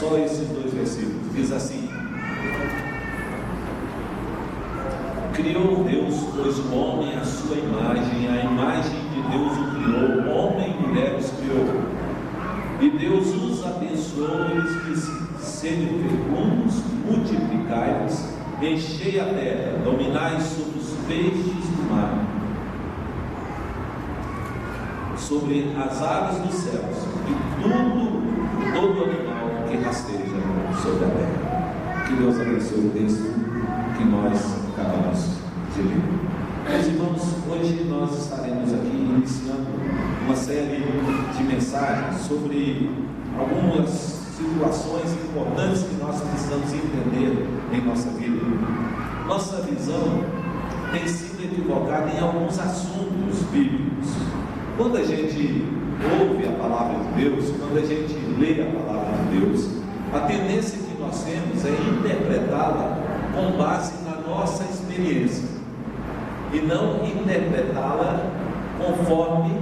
só esses 2 versículos. Diz assim: criou Deus, pois o homem à sua imagem, a imagem de Deus o criou, homem e mulher os criou. E Deus os abençoou e lhes disse: sede fecundos, multiplicai-vos, enchei a terra, dominai sobre os peixes do mar, sobre as aves dos céus e todo animal que rasteja sobre a terra. Que Deus abençoe o texto que nós acabamos de ler. Meus irmãos, hoje nós estaremos aqui iniciando uma série de mensagens sobre algumas situações importantes que nós precisamos entender em nossa vida. Nossa visão tem sido equivocada em alguns assuntos bíblicos. Quando a gente ouve a palavra de Deus, quando a gente lê a palavra de Deus, a tendência que nós temos é interpretá-la com base na nossa experiência e não interpretá-la conforme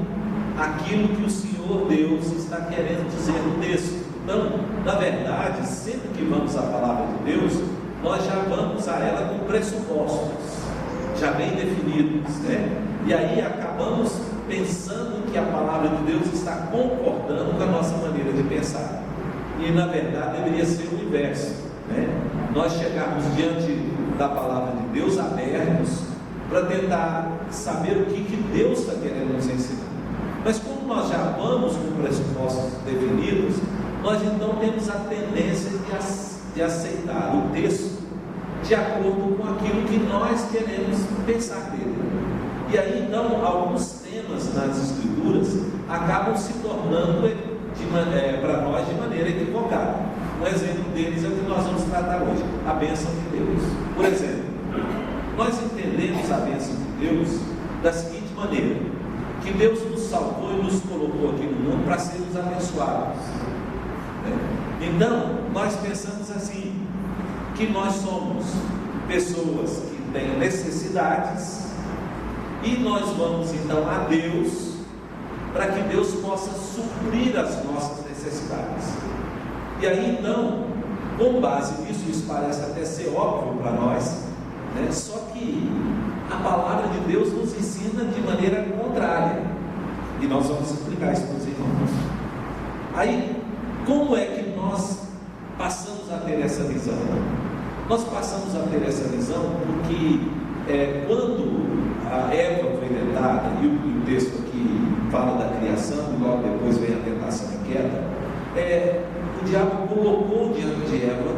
aquilo que o Senhor Deus está querendo dizer no texto. Então, na verdade, sempre que vamos à palavra de Deus, nós já vamos a ela com pressupostos já bem definidos, né? E aí acabamos pensando que a palavra de Deus está concordando com a nossa maneira de pensar, e na verdade deveria ser o inverso, né? Nós chegarmos diante da palavra de Deus abertos para tentar saber o que Deus está querendo nos ensinar. Mas como nós já vamos com pressupostos definidos, nós então temos a tendência de aceitar o texto de acordo com aquilo que nós queremos pensar dele. E aí então alguns temas nas Escrituras acabam se tornando para nós de maneira equivocada. Um exemplo deles é o que nós vamos tratar hoje: a bênção de Deus. Por exemplo, nós entendemos a bênção de Deus da seguinte maneira: que Deus nos salvou e nos colocou aqui no mundo para sermos abençoados. Então, nós pensamos assim, que nós somos pessoas que têm necessidades e nós vamos então a Deus para que Deus possa suprir as nossas necessidades. E aí então, com base nisso, isso parece até ser óbvio para nós, né? Só que a palavra de Deus nos ensina de maneira contrária, e nós vamos explicar isso para os irmãos. Aí, como é que nós passamos a ter essa visão? Nós passamos a ter essa visão porque quando a Eva foi tentada, e o texto aqui fala da criação, e logo depois vem a tentação e queda, o diabo colocou diante de Eva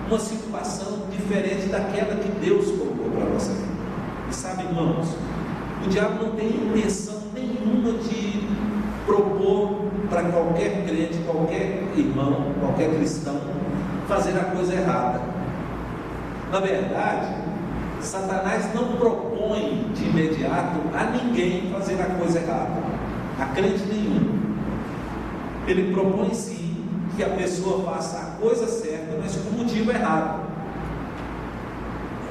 uma situação diferente daquela que Deus colocou para a nossa vida. E sabe, irmãos, o diabo não tem intenção nenhuma de propor para qualquer crente, qualquer irmão, qualquer cristão fazer a coisa errada. Na verdade, Satanás não propõe de imediato a ninguém fazer a coisa errada, a crente nenhum. Ele propõe sim que a pessoa faça a coisa certa, mas com o motivo errado.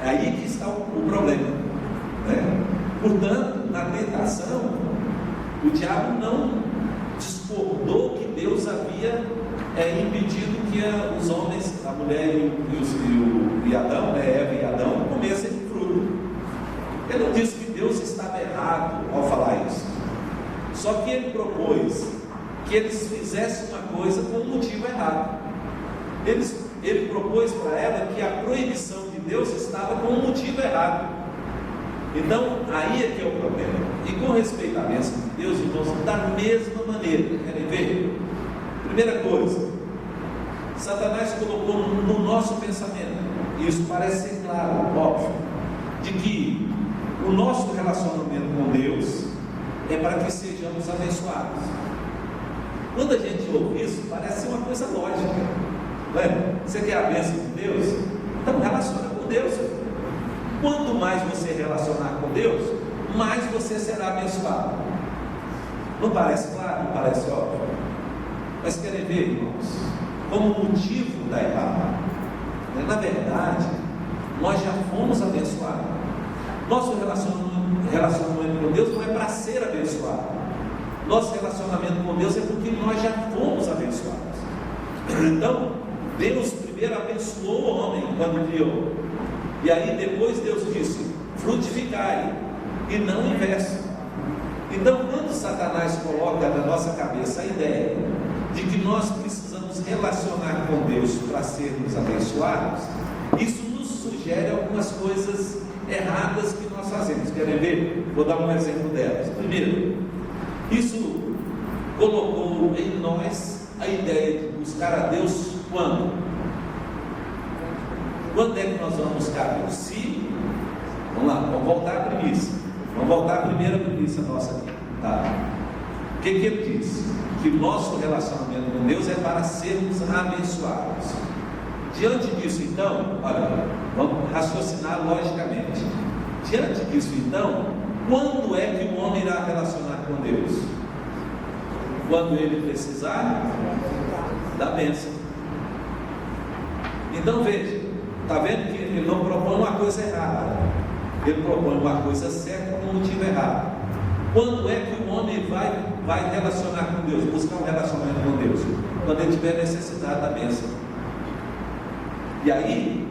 É aí que está o problema, né? Portanto, na tentação, o diabo não discordou que Deus havia impedido que os homens, a mulher e Adão, Eva e Adão, comessem o fruto. Ele não disse que Deus estava errado ao falar isso, só que ele propôs que eles fizessem uma coisa com o motivo errado. Ele propôs para ela que a proibição de Deus estava com o motivo errado. Então, aí é que é o problema. E com respeito à bênção de Deus, irmãos, da mesma maneira, querem ver? Primeira coisa, Satanás colocou no nosso pensamento, e isso parece ser claro, óbvio, de que o nosso relacionamento com Deus é para que sejamos abençoados. Quando a gente ouve isso, parece ser uma coisa lógica, não é? Você quer a bênção de Deus? Então relaciona com Deus. Quanto mais você relacionar com Deus, mais você será abençoado. Não parece claro? Não parece óbvio? Mas querem ver, irmãos, como motivo da errada? Na verdade, nós já fomos abençoados. Nosso relacionamento com Deus não é para ser abençoado. Nosso relacionamento com Deus é porque nós já fomos abençoados. Então, criou. E aí depois Deus disse: frutificai, e não o inverso. Então, quando Satanás coloca na nossa cabeça a ideia de que nós precisamos relacionar com Deus para sermos abençoados, isso nos sugere algumas coisas erradas que nós fazemos. Querem ver? Vou dar um exemplo delas. Primeiro, isso colocou em nós a ideia de buscar a Deus quando? Quando é que nós vamos buscar a Deus? Se, vamos lá, vamos voltar à premissa. Vamos voltar à primeira premissa nossa aqui. Tá? O que ele diz? Que o nosso relacionamento com Deus é para sermos abençoados. Diante disso, então, olha, vamos raciocinar logicamente. Diante disso, então, quando é que o homem irá relacionar com Deus? Quando ele precisar da bênção. Então veja, está vendo que ele não propõe uma coisa errada, ele propõe uma coisa certa com um motivo errado. Quando é que o homem vai relacionar com Deus, buscar um relacionamento com Deus? Quando ele tiver necessidade da bênção. E aí,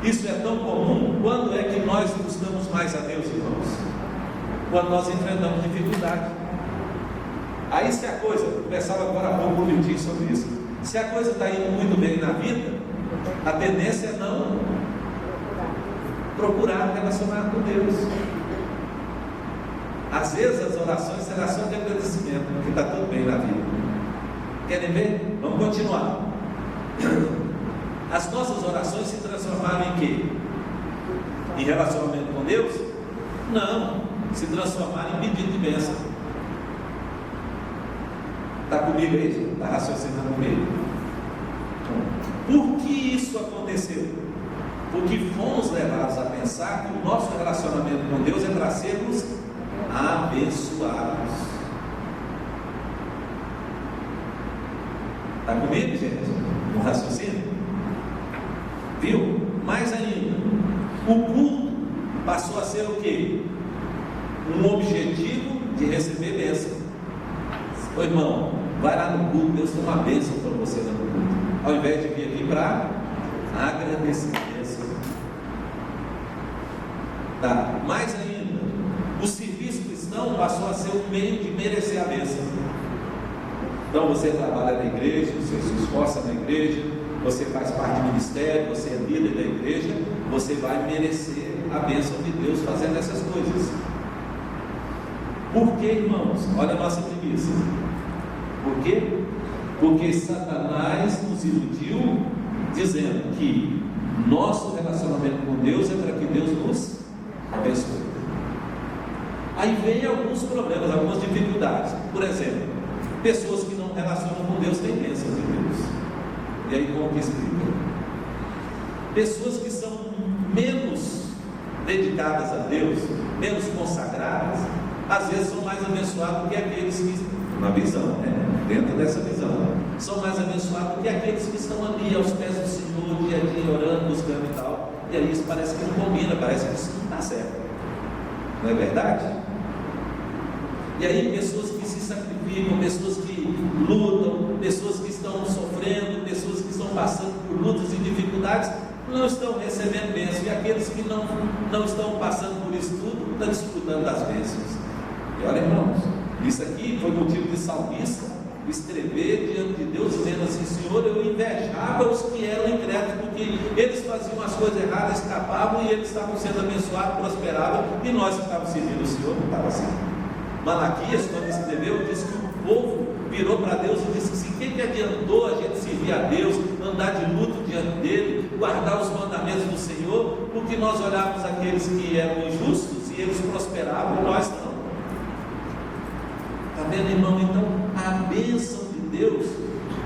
isso é tão comum. Quando é que nós buscamos mais a Deus, irmãos? Quando nós enfrentamos dificuldade. Aí, se a coisa, eu conversava agora há pouco bonitinho sobre isso, se a coisa está indo muito bem na vida, a tendência é não procurar relacionar com Deus. Às vezes as orações serão só de agradecimento, porque está tudo bem na vida. Querem ver? Vamos continuar. As nossas orações se transformaram em quê? Em relacionamento com Deus? Não, se transformaram em pedido de bênção. Está comigo aí? Está raciocinando comigo? Por que isso aconteceu? Porque fomos levados a pensar que o nosso relacionamento com Deus é para sermos abençoados. Está comigo, gente? No raciocínio? Viu? Mais ainda, o culto passou a ser o quê? Um objetivo de receber bênção. Ô irmão, vai lá no culto, Deus tem uma bênção para você lá no culto, ao invés de vir aqui para agradecer bênção. Tá? Mais ainda, o serviço cristão passou a ser um meio de merecer a bênção. Então você trabalha na igreja, você se esforça na igreja, você faz parte do ministério, você é líder da igreja, você vai merecer a bênção de Deus fazendo essas coisas. Por que, irmãos? Olha a nossa premissa. Por quê? Porque Satanás nos iludiu dizendo que nosso relacionamento com Deus é para que Deus nos abençoe. Aí vem alguns problemas, algumas dificuldades. Por exemplo, pessoas que não relacionam com Deus têm bênçãos de Deus. E aí como que explica? Pessoas que são menos dedicadas a Deus, menos consagradas, às vezes são mais abençoados do que aqueles que, na visão, né? Dentro dessa visão, são mais abençoados do que aqueles que estão ali aos pés do Senhor, dia a dia, orando, buscando e tal. E aí isso parece que não combina, parece que isso não está certo. Não é verdade? E aí pessoas que se sacrificam, pessoas que lutam, pessoas que estão sofrendo, pessoas que estão passando por lutas e dificuldades, não estão recebendo bênçãos. E aqueles que não estão passando por isso tudo, estão desfrutando das bênçãos. E olha, irmãos, isso aqui foi motivo de salmista escrever diante de Deus, dizendo assim: Senhor, eu invejava os que eram incrédulos, porque eles faziam as coisas erradas, escapavam, e eles estavam sendo abençoados, prosperavam, e nós que estávamos servindo o Senhor, não estava assim. Malaquias, quando escreveu, disse que o povo virou para Deus e disse assim: o que adiantou a gente servir a Deus, andar de luto diante dele, guardar os mandamentos do Senhor, porque nós olhávamos aqueles que eram injustos e eles prosperavam, nós não. Está vendo, irmão? Então a bênção de Deus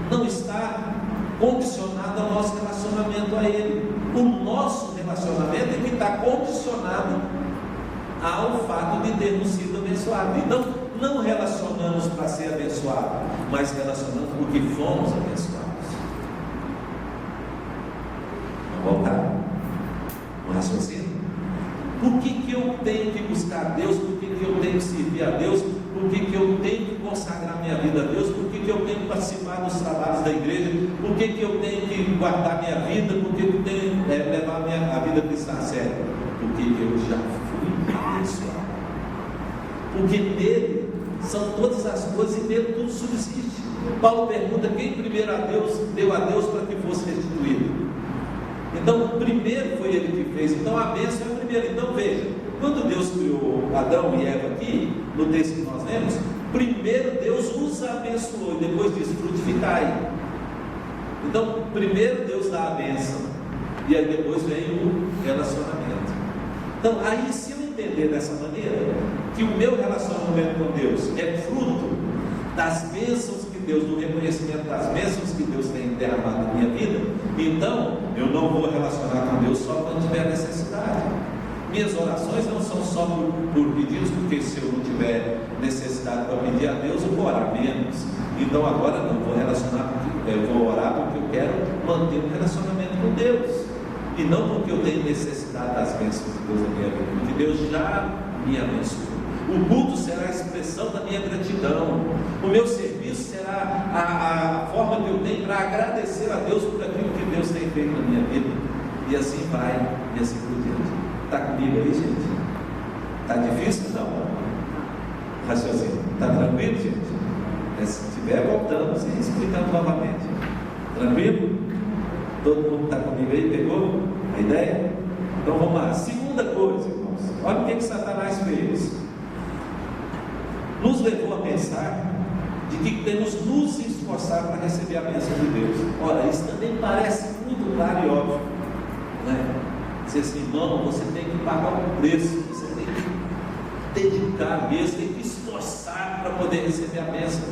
não está condicionada ao nosso relacionamento a Ele. O nosso relacionamento é que está condicionado ao fato de termos sido abençoados. Então não relacionamos para ser abençoados, mas relacionamos porque fomos abençoados. Vamos voltar no raciocínio. Por que eu tenho que buscar a Deus? Por que eu tenho que servir a Deus? Por que eu tenho que consagrar minha vida a Deus? Por que eu tenho que participar dos trabalhos da igreja, por que eu tenho que guardar minha vida, por que eu tenho que levar a vida cristã a sério? Porque eu já fui abençoado. Porque nele são todas as coisas e nele tudo subsiste. Paulo pergunta quem primeiro deu a Deus para que fosse restituído. Então, primeiro foi ele que fez. Então, a bênção é a primeira. Então, veja, quando Deus criou Adão e Eva aqui, no texto que nós lemos, primeiro Deus os abençoou e depois diz: frutificai. Então, primeiro Deus dá a bênção e aí depois vem o relacionamento. Então, aí se eu entender dessa maneira, que o meu relacionamento com Deus é fruto das bênçãos que Deus, do reconhecimento das bênçãos que Deus tem derramado na minha vida, então eu não vou relacionar com Deus só quando tiver necessidade. Minhas orações não são só por pedidos, porque se eu não tiver necessidade para pedir a Deus, eu vou orar menos. Então agora não vou relacionar, eu vou orar porque eu quero manter um relacionamento com Deus, e não porque eu tenho necessidade das bênçãos de Deus na minha vida, porque Deus já me abençoou. O culto será a expressão da minha gratidão. O meu serviço será a forma que eu tenho para agradecer a Deus por aquilo que Deus tem feito na minha vida. E assim vai, e assim por diante. Está comigo aí, gente? Está difícil? Não. Raciocínio. Está tranquilo, gente? Se estiver, voltamos e explicamos novamente. Tranquilo? Todo mundo está comigo aí? Pegou a ideia? Então vamos lá. Segunda coisa, irmãos. Olha o que Satanás fez. Nos levou a pensar de que temos que nos esforçar para receber a bênção de Deus. Ora, isso também parece muito claro e óbvio, né? Dizer assim: irmão, você tem que pagar um preço, você tem que dedicar mesmo, tem que esforçar para poder receber a bênção.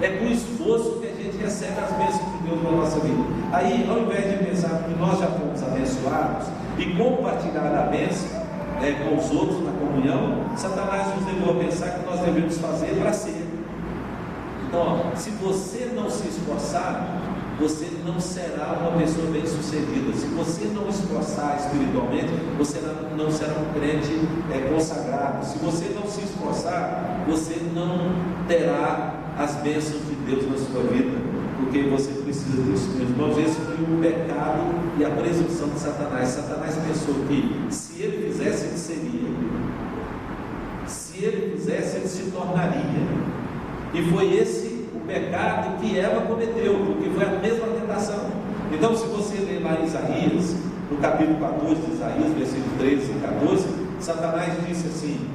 É com esforço que a gente recebe as bênçãos de Deus na nossa vida. Aí, ao invés de pensar que nós já fomos abençoados e compartilhar a bênção com os outros na comunhão, Satanás nos levou a pensar que nós devemos fazer para ser. Então, se você não se esforçar, você não será uma pessoa bem sucedida. Se você não esforçar espiritualmente, você não será um crente consagrado. Se você não se esforçar, você não terá as bênçãos de Deus na sua vida, porque você precisa disso. Meus irmãos, esse foi o pecado e a presunção de Satanás. Satanás pensou que se ele fizesse, ele seria. Se ele fizesse, ele se tornaria. E foi esse o pecado que Eva cometeu, porque foi a mesma tentação. Então, se você ler lá em Isaías, no capítulo 14 de Isaías, versículo 13 e 14, Satanás disse assim,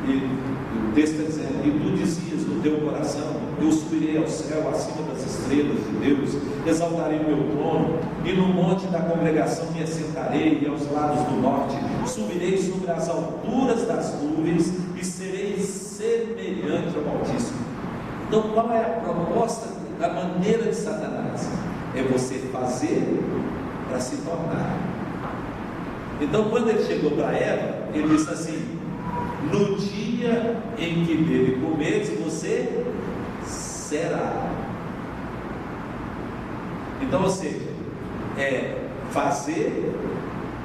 e o texto está dizendo: e tu dizias no teu coração: eu subirei ao céu acima das estrelas de Deus, exaltarei o meu trono, e no monte da congregação me assentarei, e aos lados do norte subirei sobre as alturas das nuvens, e serei semelhante ao Altíssimo. Então, qual é a proposta, a maneira de Satanás? É você fazer para se tornar. Então, quando ele chegou para Eva, ele disse assim: no dia em que dele comeres, você será. Então, ou seja, é fazer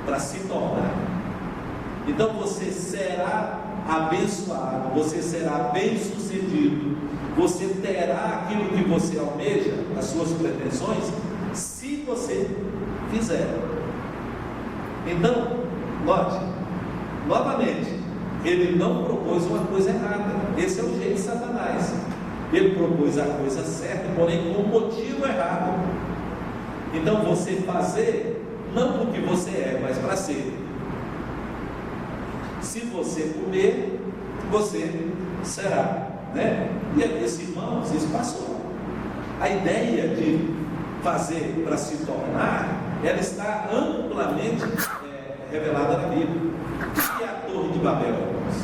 para se tornar. Então, você será abençoado, você será bem sucedido, você terá aquilo que você almeja, as suas pretensões, se você fizer. Então, note, novamente, ele não propôs uma coisa errada. Esse é o jeito de Satanás. Ele propôs a coisa certa, porém com o motivo errado. Então, você fazer não porque você é, mas para ser. Se você comer, você será, né? E esse, irmãos, isso passou. A ideia de fazer para se tornar, ela está amplamente revelada na Bíblia. O que é a Torre de Babel, irmãos?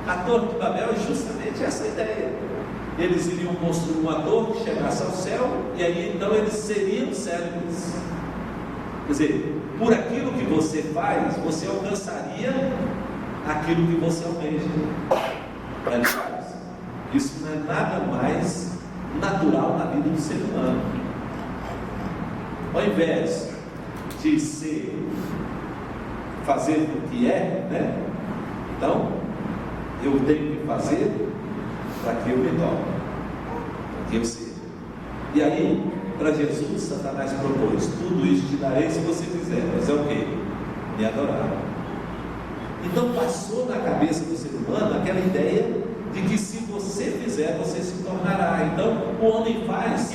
A Torre de Babel é justamente essa ideia. Eles iriam construir uma torre que chegasse ao céu, e aí então eles seriam célebres. Quer dizer, por aquilo que você faz, você alcançaria aquilo que você almeja. Aliás, isso não é nada mais natural na vida do ser humano. Ao invés de fazer o que é, né? Então, eu tenho que fazer para que eu me torne, para que eu seja. E aí, para Jesus, Satanás propôs: tudo isso te darei se você fizer. Mas é o quê? Me adorar. Então passou na cabeça do ser humano aquela ideia de que se você fizer, você se tornará. Então o homem faz,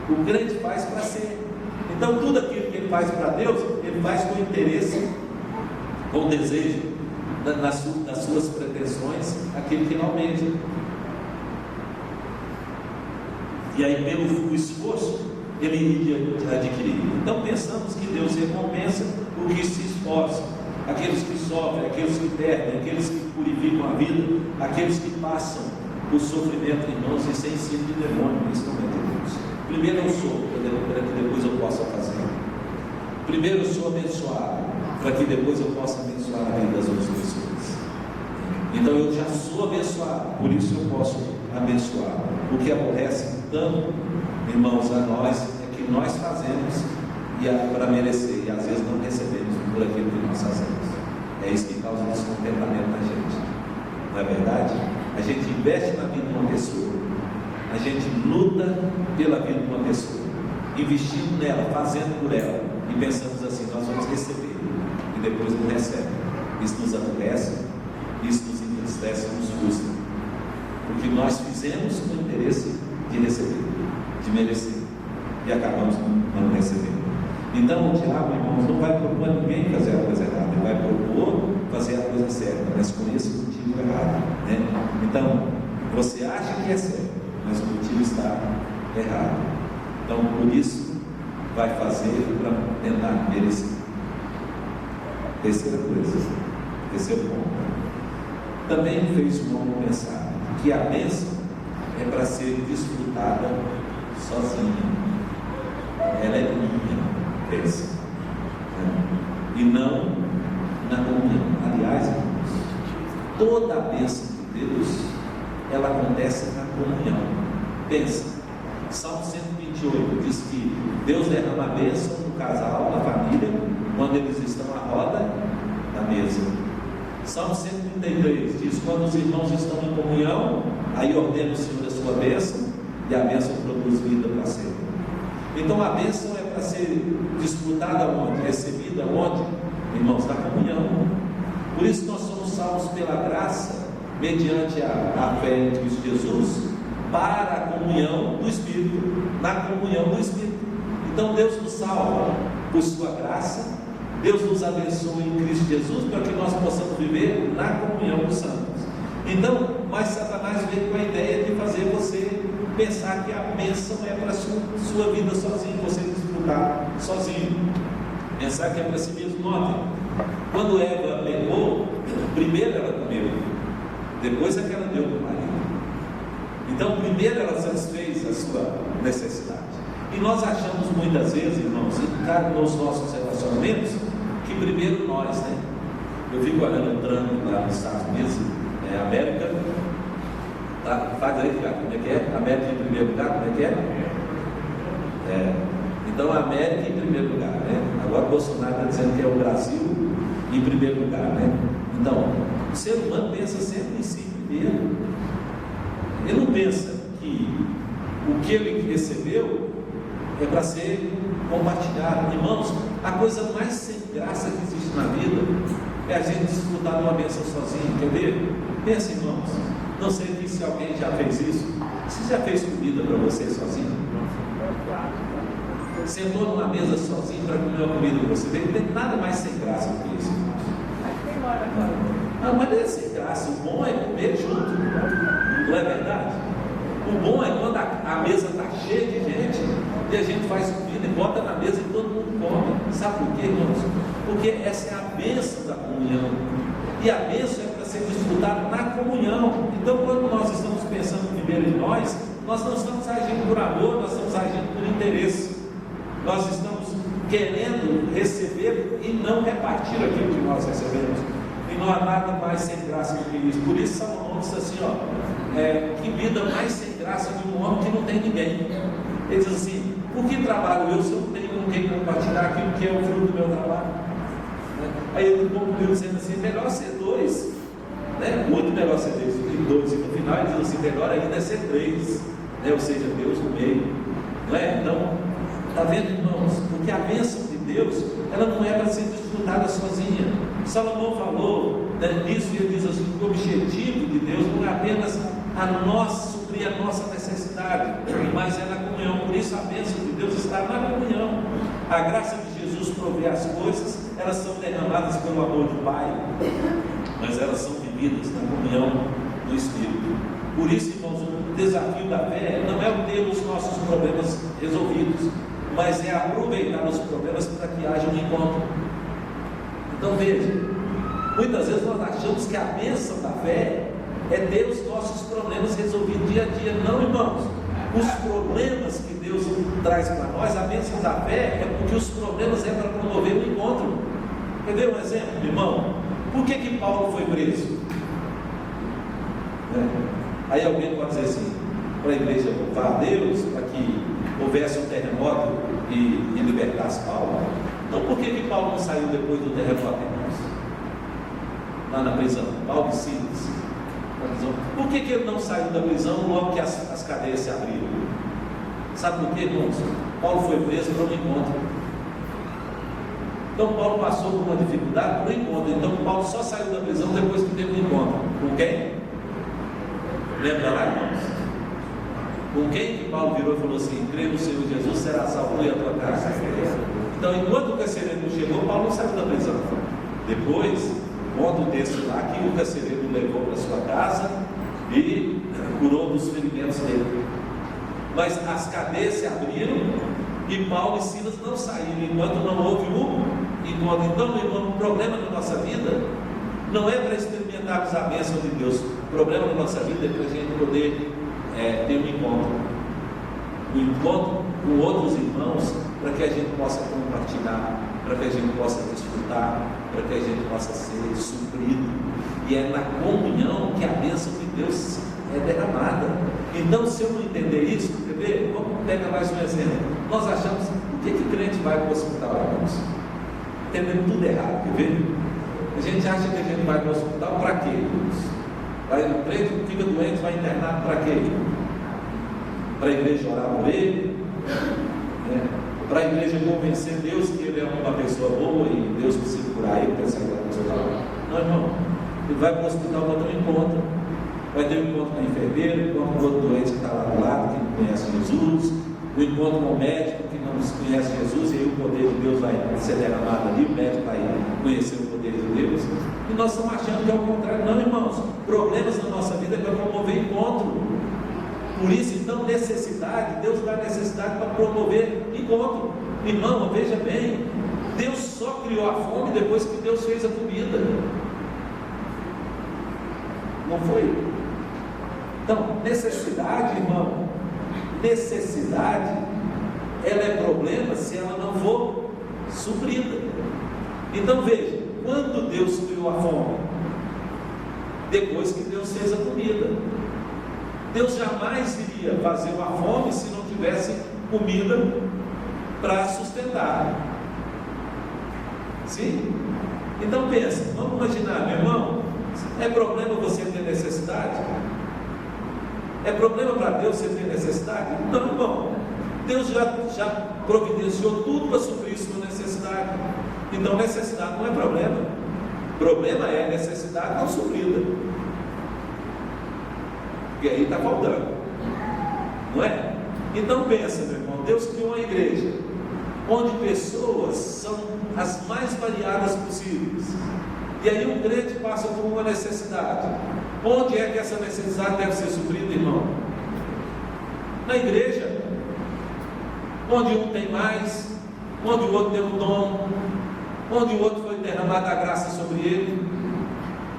o crente faz para ser. Então tudo aquilo que ele faz para Deus, ele faz com interesse, com desejo, nas suas pretensões, aquilo que ele almeja. E aí pelo esforço, ele iria adquirir. Então pensamos que Deus recompensa o que se esforça, aqueles que sofrem, aqueles que perdem, aqueles que purificam a vida, aqueles que passam o sofrimento, irmãos, e sem ensino de demônio, principalmente Deus. Primeiro eu sou, para que depois eu possa fazer. Primeiro eu sou abençoado, para que depois eu possa abençoar a vida das outras pessoas. Então eu já sou abençoado, por isso eu posso abençoar. O que aborrece tanto, irmãos, a nós, é que nós fazemos para merecer, e às vezes não recebemos por aquilo que nós fazemos. É isso que causa descontentamento na gente, não é verdade? A gente investe na vida de uma pessoa, a gente luta pela vida de uma pessoa, investindo nela, fazendo por ela, e pensamos assim: nós vamos receber, e depois não recebe. Isso nos aborrece, isso nos entristece, nos frustra, porque nós fizemos com o interesse de receber, de merecer, e acabamos não recebendo. Então o diabo, irmãos, não vai propor a ninguém fazer a coisa errada, ele vai propor fazer a coisa certa, mas com esse motivo errado, né? Então você acha que é certo, mas o motivo está errado. Então por isso vai fazer para tentar merecer. Terceira coisa, terceiro ponto, também fez o homem pensar que a bênção é para ser desfrutada sozinha. Ela é minha bênção, e não na comunhão. Aliás, irmãos, toda a bênção de Deus, ela acontece na comunhão. Pensa, Salmo 128 diz que Deus derrama a bênção no casal, na família, quando eles estão à roda da mesa. Salmo 133 diz: quando os irmãos estão em comunhão, aí ordena o Senhor a sua bênção, e a bênção produz vida para sempre. Então a bênção é para ser desfrutada onde? Recebida onde? Irmãos, na comunhão. Por isso nós somos salvos pela graça, mediante a fé em Cristo Jesus, para a comunhão do Espírito, na comunhão do Espírito. Então Deus nos salva por sua graça, Deus nos abençoa em Cristo Jesus, para que nós possamos viver na comunhão dos santos. Então, mas Satanás veio com a ideia de fazer você pensar que a bênção é para a sua vida sozinho, você desfrutar sozinho, pensar que é para si mesmo. Notem, quando Eva pecou, primeiro ela comeu, depois é que ela deu para o marido. Então primeiro ela satisfez a sua necessidade. E nós achamos muitas vezes, irmãos, nos nossos relacionamentos, que primeiro nós, né? Eu fico olhando o trânsito lá nos Estados Unidos, América, tá, faz aí, cara, como é que é? América em primeiro lugar, como é que é? Então a América em primeiro lugar, né? Agora o Bolsonaro está dizendo que é o Brasil em primeiro lugar, né? Então, o ser humano pensa sempre em si primeiro. Ele não pensa que o que ele recebeu é para ser compartilhado. Irmãos, a coisa mais sem graça que existe na vida é a gente desfrutar de uma bênção sozinho, quer ver? Pensa, irmãos, não sei se alguém já fez isso. Você já fez comida para você sozinho? Sentou numa mesa sozinho para comer uma comida para você? Não tem nada mais sem graça do que isso, irmãos. Não, mas não é sem graça. O bom é comer junto, não é verdade? O bom é quando a mesa está cheia de gente e a gente faz comida e bota na mesa e todo mundo come. Sabe por quê, irmãos? Porque essa é a bênção da comunhão. E a bênção é para ser desfrutada na comunhão. Então, quando nós estamos pensando primeiro em nós não estamos agindo por amor, nós estamos agindo por interesse. Nós estamos querendo receber e não repartir aquilo que nós recebemos. E não há nada mais sem graça do que isso. Por isso Salomão disse assim, que vida mais sem graça de um homem que não tem ninguém. Ele diz assim: por que trabalho eu se eu não tenho com quem compartilhar aquilo que é o fruto do meu trabalho? Aí ele concluiu dizendo assim: melhor ser dois, né? Muito melhor ser dois. E no final ele diz assim: melhor ainda é ser três, né? Ou seja, Deus no meio, não é? Está vendo, irmãos? Porque a bênção de Deus, ela não é para ser desfrutada sozinha. Salomão falou nisso e ele diz assim: o objetivo de Deus não é apenas suprir a nossa necessidade, mas é na comunhão. Por isso a bênção de Deus está na comunhão. A graça de Jesus provê as coisas, elas são derramadas pelo amor do Pai, mas elas são vividas na comunhão do Espírito. Por isso, irmãos, o desafio da fé não é o ter os nossos problemas resolvidos, mas é aproveitar os problemas para que haja um encontro. Então veja, muitas vezes nós achamos que a bênção da fé é ter os nossos problemas resolvidos dia a dia. Não, irmãos. Os problemas que Deus traz para nós, a bênção da fé é porque os problemas é para promover o encontro. Quer ver um exemplo, irmão? Por que Paulo foi preso? Aí alguém pode dizer assim, para a igreja louvar a Deus, para que houvesse um terremoto e libertasse Paulo. Então por que Paulo não saiu depois do terremoto, irmãos? Lá na prisão, Paulo e Silas. Por que ele não saiu da prisão logo que as cadeias se abriram? Sabe por quê, irmãos? Paulo foi preso para um encontro. Então Paulo passou por uma dificuldade para um encontro. Então Paulo só saiu da prisão depois que teve um encontro. Com quem? Lembra lá, irmãos? Com quem que Paulo virou e falou assim: crê no Senhor Jesus, será salvo e a tua casa? Então, enquanto o carcereiro não chegou, Paulo não saiu da prisão. Depois, conta o texto lá que o carcereiro o levou para sua casa e curou dos ferimentos dele. Mas as cadeias se abriram e Paulo e Silas não saíram enquanto não houve um encontro. Então, irmão, o problema da nossa vida não é para experimentarmos a bênção de Deus. O problema da nossa vida é para a gente poder ter um encontro com outros irmãos, para que a gente possa compartilhar, para que a gente possa desfrutar, para que a gente possa ser suprido. E é na comunhão que a bênção de Deus é derramada. Então, se eu não entender isso, quer ver? Vamos pegar mais um exemplo. Nós achamos, por que crente vai para o hospital, irmãos? Entendendo tudo errado, quer ver? A gente acha que a gente vai para o hospital para quê, irmãos? O crente fica doente, vai internado para quê? Para a igreja orar por ele, para a igreja convencer Deus que ele é uma pessoa boa e Deus precisa curar ele para sair do hospital. Não, irmão. Ele vai para o hospital para ter um encontro. Vai ter um encontro com a enfermeira, um encontro com o outro doente que está lá do lado, que não conhece Jesus, um encontro com o médico que não conhece Jesus, e aí o poder de Deus vai ser derramado ali, o médico vai conhecer o poder de Deus. E nós estamos achando que é o contrário. Não, irmãos. Problemas na nossa vida é para promover encontro. Por isso, então, necessidade, Deus dá necessidade para promover encontro. Irmão, veja bem, Deus só criou a fome depois que Deus fez a comida. Não foi? Então, necessidade, irmão, necessidade, ela é problema se ela não for suprida. Então veja, quando Deus criou a fome? Depois que Deus fez a comida. Deus jamais iria fazer uma fome se não tivesse comida para sustentar. Sim? Então pensa, vamos imaginar, meu irmão, é problema você ter necessidade? É problema para Deus você ter necessidade? Não, irmão. Deus já providenciou tudo para suprir sua necessidade. Então necessidade não é problema. Problema é necessidade não suprida. Porque aí está faltando. Não é? Então pensa, meu irmão, Deus criou uma igreja onde pessoas são as mais variadas possíveis. E aí um crente passa por uma necessidade. Onde é que essa necessidade deve ser suprida, irmão? Na igreja. Onde um tem mais, onde o outro tem um dom, onde o outro foi derramada a graça sobre ele.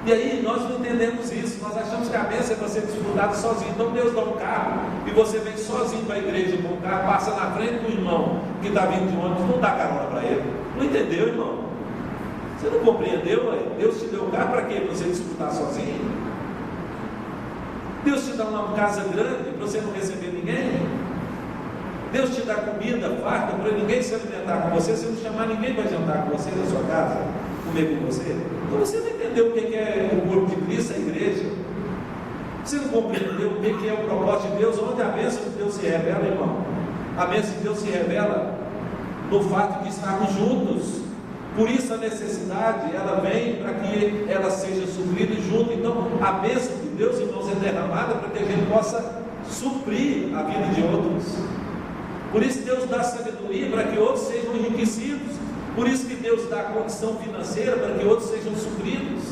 E aí nós não entendemos isso, nós achamos que a bênção é para ser desfrutada sozinho. Então Deus dá um carro e você vem sozinho para a igreja com o carro, passa na frente do irmão que está vindo de ônibus, não dá carona para ele. Não entendeu, irmão? Você não compreendeu? Ué? Deus te deu o carro para quê? Para você desfrutar sozinho? Deus te dá uma casa grande para você não receber ninguém? Deus te dá comida farta para ninguém se alimentar com você, se não chamar ninguém para jantar com você na sua casa, comer com você? Então você não entendeu o que é o corpo de Cristo, a igreja. Você não compreendeu o que é o propósito de Deus, onde a bênção de Deus se revela, irmão. A bênção de Deus se revela no fato de estarmos juntos. Por isso a necessidade, ela vem para que ela seja suprida junto. Então, a bênção de Deus, irmãos, é derramada para que a gente possa suprir a vida de outros. Por isso Deus dá sabedoria para que outros sejam enriquecidos. Por isso que Deus dá condição financeira para que outros sejam supridos.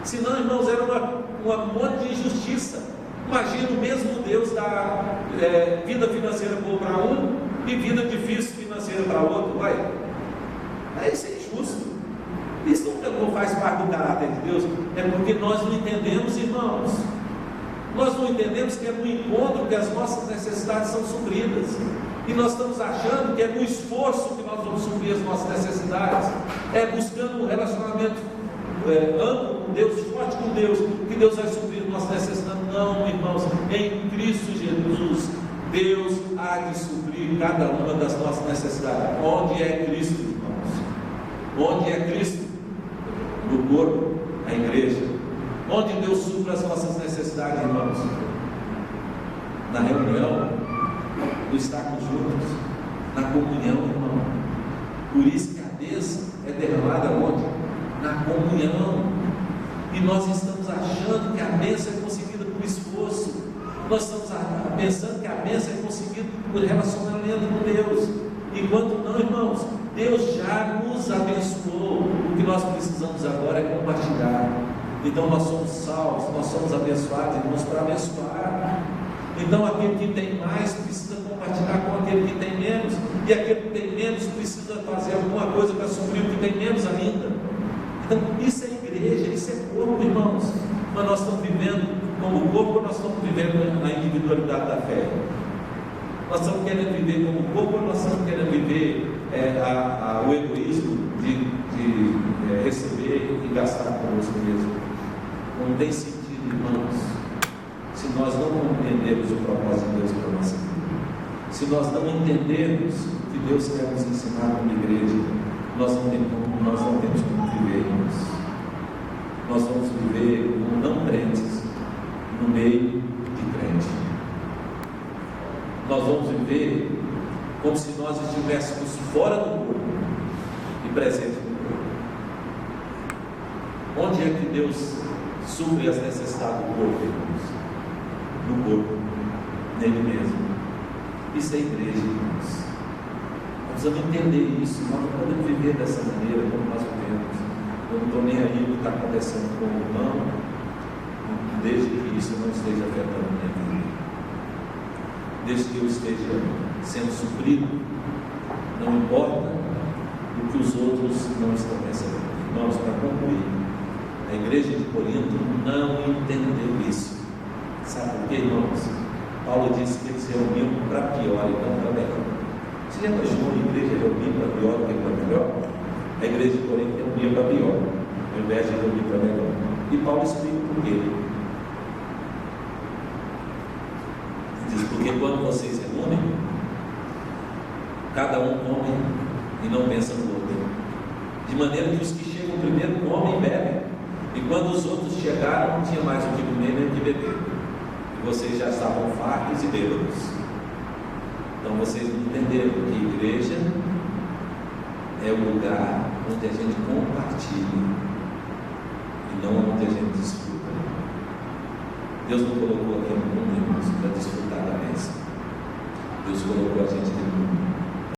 Senão, irmãos, era uma monte de injustiça. Imagina o mesmo Deus dar vida financeira boa para um e vida difícil financeira para outro. Vai. Isso é injusto. Isso não faz parte do caráter de Deus. É porque nós não entendemos, irmãos. Nós não entendemos que é no encontro que as nossas necessidades são supridas. E nós estamos achando que é no esforço que nós vamos suprir as nossas necessidades. É buscando um relacionamento amplo com Deus, forte com Deus, que Deus vai suprir as nossas necessidades. Não, irmãos, em Cristo Jesus, Deus há de suprir cada uma das nossas necessidades. Onde é Cristo, irmãos? Onde é Cristo? No corpo, a igreja. Onde Deus supre as nossas necessidades, irmãos? Na reunião, no estarmos juntos, na comunhão, irmão. Por isso que a bênção é derramada onde? Na comunhão. E nós estamos achando que a bênção é conseguida por esforço. Nós estamos pensando que a bênção é conseguida por relacionamento com Deus. Enquanto não, irmãos, Deus já nos abençoou. O que nós precisamos agora é compartilhar. Então nós somos salvos, nós somos abençoados, irmãos, para abençoar. Então aquele que tem mais precisa compartilhar com aquele que tem menos, e aquele que tem menos precisa fazer alguma coisa para suprir o que tem menos ainda. Então isso é igreja, isso é corpo, irmãos. Mas nós estamos vivendo como corpo, ou nós estamos vivendo na individualidade da fé? Nós estamos querendo viver como corpo, ou nós estamos querendo viver o egoísmo de receber e gastar conosco mesmo? Não tem sentido, irmãos, se nós não compreendermos o propósito de Deus para a nossa vida. Se nós não entendermos o que Deus quer nos ensinar como igreja, nós não temos como viver, irmãos. Nós vamos viver como não crentes no meio de crente. Nós vamos viver como se nós estivéssemos fora do corpo e presente no corpo. Onde é que Deus supre as necessidades do corpo, irmãos? No corpo, nele mesmo. Isso é igreja, irmãos. Nós precisamos entender isso. Nós não podemos viver dessa maneira como nós vivemos. Eu não estou nem aí o que está acontecendo com o irmão, desde que isso não esteja afetando a minha vida. Desde que eu esteja sendo suprido, não importa o que os outros não estão recebendo. Irmãos, para concluir, a igreja de Corinto não entendeu isso. Sabe por quê, irmãos? Paulo disse que eles se reuniam para pior e não para melhor. Você já imaginou a igreja reunir para pior do que para melhor? A igreja de Corinto reunia para pior, ao invés de reunir para melhor. E Paulo explica por quê. Diz, porque quando vocês se reúnem, cada um come e não pensa no outro. De maneira que os que chegam primeiro comem e bebem. E quando os outros chegaram, não tinha mais o que comer nem o que beber. E vocês já estavam fartos e bêbados. Então vocês não entenderam que igreja é o lugar onde a gente compartilha e não onde a gente desfruta. Deus não colocou aqui no mundo, irmãos, para desfrutar da bênção. Deus colocou a gente no mundo